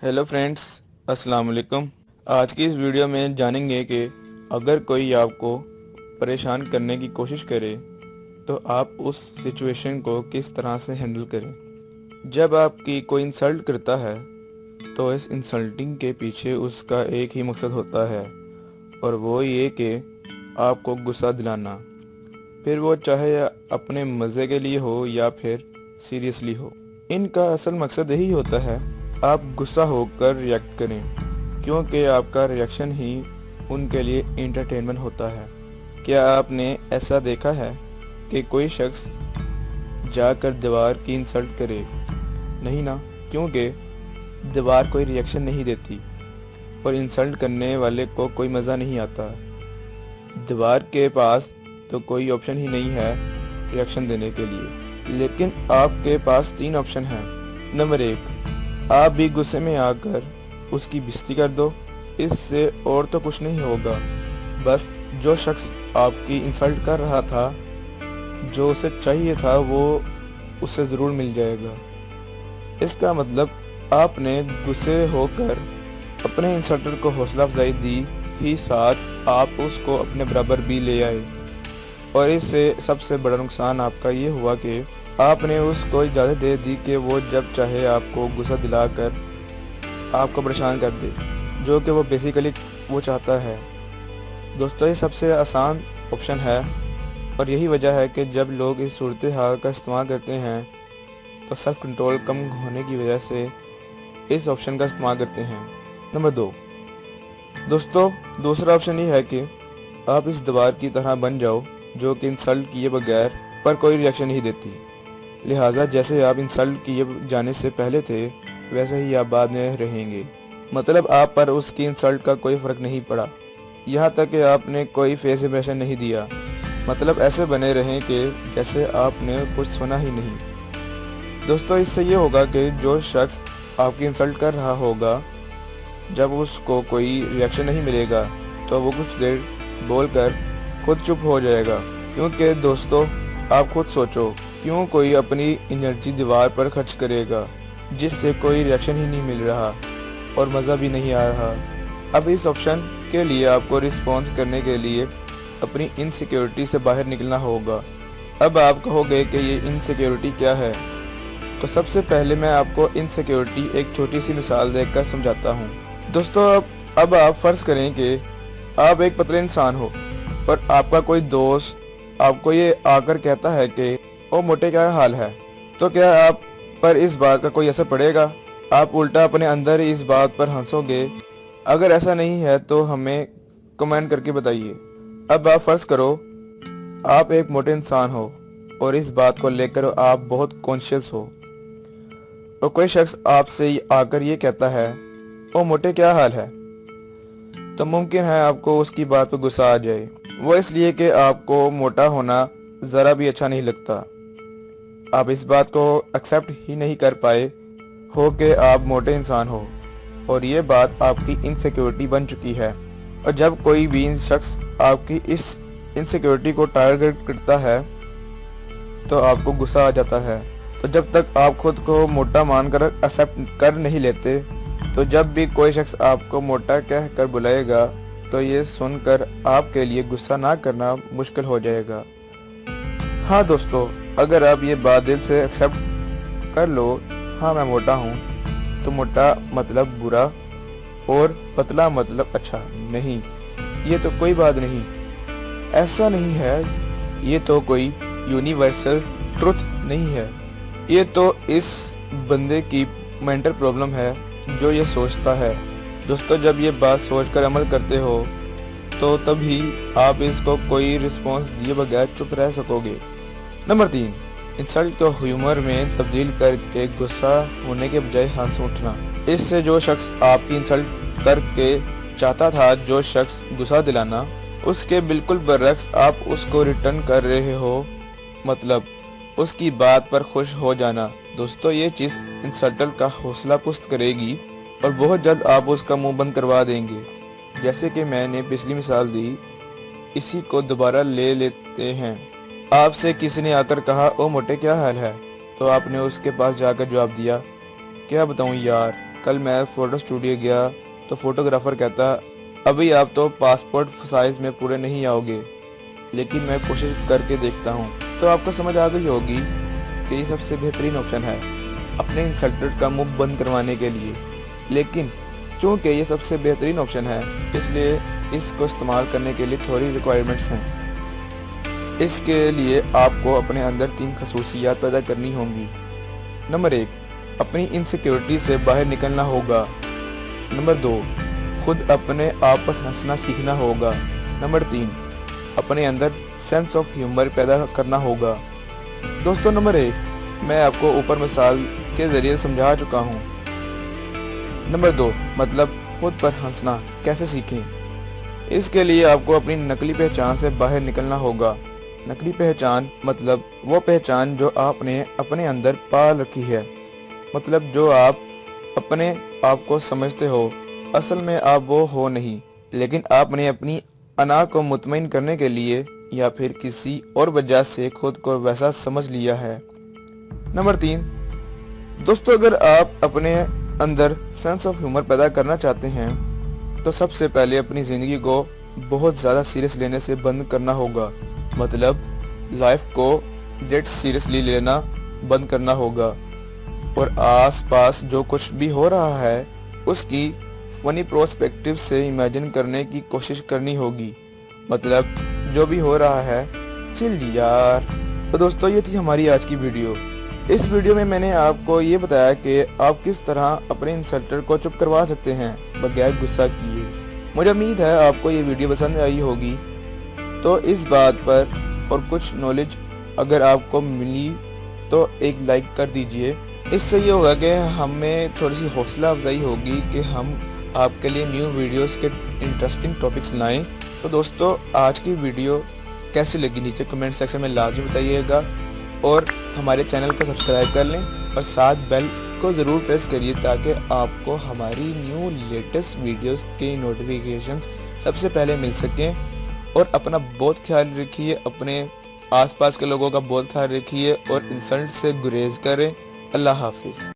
Hello friends, अस्सलाम वालेकुम। आज की इस वीडियो में जानेंगे कि अगर कोई आपको परेशान करने की कोशिश करे तो आप उस सिचुएशन को किस तरह से हैंडल करें। जब आपकी कोई इंसल्ट करता है तो इस इंसल्टिंग के पीछे उसका एक ही मकसद होता है और वो ये कि आपको गुस्सा दिलाना, फिर वो चाहे अपने मज़े के लिए हो या फिर सीरियसली हो। इनका असल मकसद यही होता है आप गुस्सा होकर रिएक्ट करें, क्योंकि आपका रिएक्शन ही उनके लिए एंटरटेनमेंट होता है। क्या आपने ऐसा देखा है कि कोई शख्स जाकर दीवार की इंसल्ट करे? नहीं ना, क्योंकि दीवार कोई रिएक्शन नहीं देती और इंसल्ट करने वाले को कोई मज़ा नहीं आता। दीवार के पास तो कोई ऑप्शन ही नहीं है रिएक्शन देने के लिए, लेकिन आपके पास 3 ऑप्शन हैं। नंबर 1, आप भी गुस्से में आकर उसकी बेइज्जती कर दो। इससे और तो कुछ नहीं होगा, बस जो शख्स आपकी इंसल्ट कर रहा था, जो उसे चाहिए था, वो उसे ज़रूर मिल जाएगा। इसका मतलब आपने गुस्से होकर अपने इंसल्टर को हौसला अफजाई दी ही साथ आप उसको अपने बराबर भी ले आए, और इससे सबसे बड़ा नुकसान आपका ये हुआ कि आपने उसको इजाज़त दे दी कि वो जब चाहे आपको गुस्सा दिलाकर आपको परेशान कर दे, जो कि वो बेसिकली वो चाहता है। दोस्तों, ये सबसे आसान ऑप्शन है और यही वजह है कि जब लोग इस सूरत हाल का इस्तेमाल करते हैं तो सेल्फ कंट्रोल कम होने की वजह से इस ऑप्शन का इस्तेमाल करते हैं। नंबर 2, दोस्तों, दूसरा ऑप्शन ये है कि आप इस दीवार की तरह बन जाओ जो कि इंसल्ट किए बगैर पर कोई रिएक्शन नहीं देती। लिहाजा जैसे आप इंसल्ट किए जाने से पहले थे वैसे ही आप बाद में रहेंगे। मतलब आप पर उसकी इंसल्ट का कोई फ़र्क नहीं पड़ा, यहाँ तक कि आपने कोई फेस इंप्रेशन नहीं दिया। मतलब ऐसे बने रहें कि जैसे आपने कुछ सुना ही नहीं। दोस्तों, इससे ये होगा कि जो शख्स आपकी इंसल्ट कर रहा होगा, जब उसको कोई रिएक्शन नहीं मिलेगा तो वो कुछ देर बोलकर खुद चुप हो जाएगा। क्योंकि दोस्तों, आप खुद सोचो, क्यों कोई अपनी एनर्जी दीवार पर खर्च करेगा जिससे कोई रिएक्शन ही नहीं मिल रहा और मज़ा भी नहीं आ रहा। अब इस ऑप्शन के लिए आपको रिस्पॉन्स करने के लिए अपनी इनसिक्योरिटी से बाहर निकलना होगा। अब आप कहोगे कि ये इनसिक्योरिटी क्या है, तो सबसे पहले मैं आपको इनसिक्योरिटी एक छोटी सी मिसाल देकर समझाता हूँ। दोस्तों, अब आप फर्ज करें कि आप एक पतले इंसान हो और आपका कोई दोस्त आपको ये आकर कहता है कि ओ मोटे, क्या हाल है। तो क्या आप पर इस बात का कोई असर पड़ेगा? आप उल्टा अपने अंदर ही इस बात पर हंसोगे? अगर ऐसा नहीं है तो हमें कमेंट करके बताइए। अब आप फर्ज करो आप एक मोटे इंसान हो और इस बात को लेकर आप बहुत कॉन्शियस हो और कोई शख्स आपसे आकर ये कहता है ओ मोटे, क्या हाल है। तो मुमकिन है आपको उसकी बात पर गुस्सा आ जाए। वो इसलिए कि आपको मोटा होना ज़रा भी अच्छा नहीं लगता। आप इस बात को एक्सेप्ट ही नहीं कर पाए हो कि आप मोटे इंसान हो, और ये बात आपकी इनसिक्योरिटी बन चुकी है। और जब कोई भी शख्स आपकी इस इनसिक्योरिटी को टारगेट करता है तो आपको गुस्सा आ जाता है। तो जब तक आप खुद को मोटा मानकर एक्सेप्ट कर नहीं लेते, तो जब भी कोई शख्स आपको मोटा कहकर बुलाएगा तो ये सुनकर आपके लिए गुस्सा ना करना मुश्किल हो जाएगा। हाँ दोस्तों, अगर आप ये बात दिल से एक्सेप्ट कर लो, हाँ मैं मोटा हूँ, तो मोटा मतलब बुरा और पतला मतलब अच्छा नहीं, ये तो कोई बात नहीं, ऐसा नहीं है। ये तो कोई यूनिवर्सल ट्रुथ नहीं है, ये तो इस बंदे की मेंटल प्रॉब्लम है जो ये सोचता है। दोस्तों, जब ये बात सोचकर अमल करते हो तो तभी आप इसको कोई रिस्पॉन्स दिए बगैर चुप रह सकोगे। नंबर 3, इंसल्ट को ह्यूमर में तब्दील करके गुस्सा होने के बजाय हंस उठना। इससे जो शख्स आपकी इंसल्ट करके चाहता था, जो शख्स गुस्सा दिलाना, उसके बिल्कुल बरअक्स आप उसको रिटर्न कर रहे हो, मतलब उसकी बात पर खुश हो जाना। दोस्तों, ये चीज़ इंसल्टर का हौसला पुस्त करेगी और बहुत जल्द आप उसका मुंह बंद करवा देंगे। जैसे कि मैंने पिछली मिसाल दी, इसी को दोबारा ले लेते हैं। आपसे किसी ने आकर कहा ओ मोटे, क्या हाल है, तो आपने उसके पास जाकर जवाब दिया क्या बताऊं यार, کل میں فوٹو اسٹوڈیو گیا تو فوٹوگرافر کہتا ابھی آپ تو پاسپورٹ سائز میں پورے نہیں آؤ گے، لیکن میں کوشش کر کے دیکھتا ہوں۔ تو آپ کو سمجھ آ گئی ہوگی کہ یہ سب سے بہترین آپشن ہے اپنے انسلٹر کا منہ بند کروانے کے لیے، لیکن چونکہ یہ سب سے بہترین آپشن ہے اس لیے اس کو استعمال کرنے کے لیے تھوڑی ریکوائرمنٹس ہیں۔ اس کے لیے آپ کو اپنے اندر 3 خصوصیات پیدا کرنی ہوں گی۔ نمبر 1، اپنی انسیکیورٹی سے باہر نکلنا ہوگا۔ نمبر 2، خود اپنے آپ پر ہنسنا سیکھنا ہوگا۔ نمبر 3، اپنے اندر سینس آف ہیومر پیدا کرنا ہوگا۔ دوستو، نمبر 1 میں آپ کو اوپر مثال کے ذریعے سمجھا چکا ہوں۔ نمبر 2 مطلب خود پر ہنسنا کیسے سیکھیں۔ اس کے لیے آپ کو اپنی نقلی پہچان سے باہر نکلنا ہوگا۔ نقلی پہچان مطلب وہ پہچان جو آپ نے اپنے اندر پال رکھی ہے، مطلب جو آپ اپنے آپ کو سمجھتے ہو، اصل میں آپ وہ ہو نہیں، لیکن آپ نے اپنی انا کو مطمئن کرنے کے لیے یا پھر کسی اور وجہ سے خود کو ویسا سمجھ لیا ہے۔ نمبر 3 دوستو، اگر آپ اپنے اندر سینس آف ہیومر پیدا کرنا چاہتے ہیں تو سب سے پہلے اپنی زندگی کو بہت زیادہ سیریس لینے سے بند کرنا ہوگا، مطلب لائف کو ڈیڈ سیریسلی لینا بند کرنا ہوگا، اور آس پاس جو کچھ بھی ہو رہا ہے اس کی فنی پروسپیکٹیو سے امیجن کرنے کی کوشش کرنی ہوگی، مطلب جو بھی ہو رہا ہے چل یار۔ تو دوستو، یہ تھی ہماری آج کی ویڈیو۔ اس ویڈیو میں نے آپ کو یہ بتایا کہ آپ کس طرح اپنے انسلٹر کو چپ کروا سکتے ہیں بغیر غصہ کیے۔ مجھے امید ہے آپ کو یہ ویڈیو پسند آئی ہوگی، تو اس بات پر اور کچھ نالج اگر آپ کو ملی تو ایک لائک کر دیجئے۔ اس سے یہ ہوگا کہ ہمیں تھوڑی سی حوصلہ افزائی ہوگی کہ ہم آپ کے لیے نیو ویڈیوز کے انٹرسٹنگ ٹاپکس لائیں۔ تو دوستو، آج کی ویڈیو کیسی لگی نیچے کمنٹ سیکشن میں لازمی بتائیے گا، اور ہمارے چینل کو سبسکرائب کر لیں اور ساتھ بیل کو ضرور پریس کریے تاکہ آپ کو ہماری نیو لیٹسٹ ویڈیوز کے نوٹیفیکیشنز سب سے پہلے مل سکیں۔ اور اپنا بہت خیال رکھیے، اپنے آس پاس کے لوگوں کا بہت خیال رکھیے، اور انسلٹ سے گریز کریں۔ اللہ حافظ۔